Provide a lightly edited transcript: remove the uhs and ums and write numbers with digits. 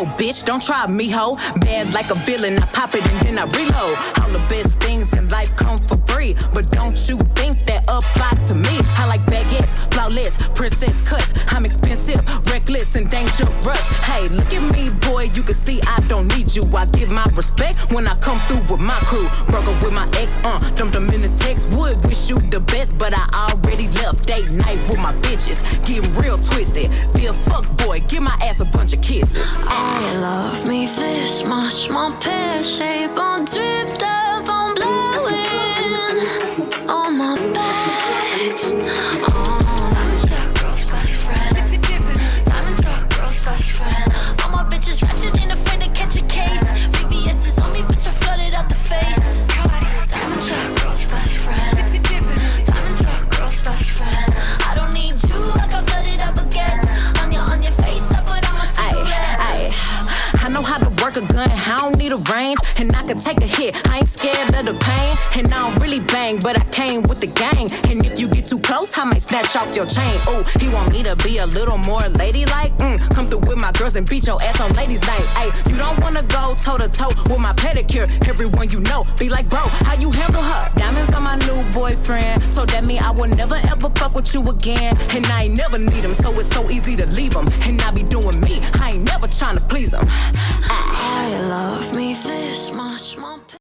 bro, bitch, don't try me, ho. Bad like a villain, I pop it and then I reload. All the best things in life come for free, but don't you think that applies to me? I like baguettes, flawless, princess cuts. I'm expensive, reckless, and dangerous. Hey, look at me, boy, you can see I don't need you. I give my respect when I come through with my crew. Broke up with my ex, dumped them in the text. Would wish you the best, but I already left. Date night with my bitches, getting real twisted. Be a fuck boy, give my ass a bunch of kisses. I love me this much, my pear shape on dripped up on blowing on my bags. Diamonds got girl's best friend. Diamonds got girl's best friend. All my bitches ratchet and afraid to catch a case. VVS is on me, bitch, I flooded out the face. Diamonds got girl's best friend. Diamonds got girl's best friend. I don't need you, I got flooded up baguettes. On your face, I put on my cigarette. I know how to work a gun, I don't need a range, and I can take a hit, I ain't scared of the pain, and I don't really bang, but I came with the gang, and if you get too close, I might snatch off your chain. Ooh, he want me to be a little more ladylike, come through with my girls and beat your ass on ladies night. Ay, you don't wanna go toe to toe with my pedicure, everyone you know, be like, bro, how you handle her? Diamonds on my new boyfriend, so that mean I will never ever fuck with you again, and I ain't never need him, so it's so easy to leave him, and I be doing me, I ain't never tryna please him. I love me this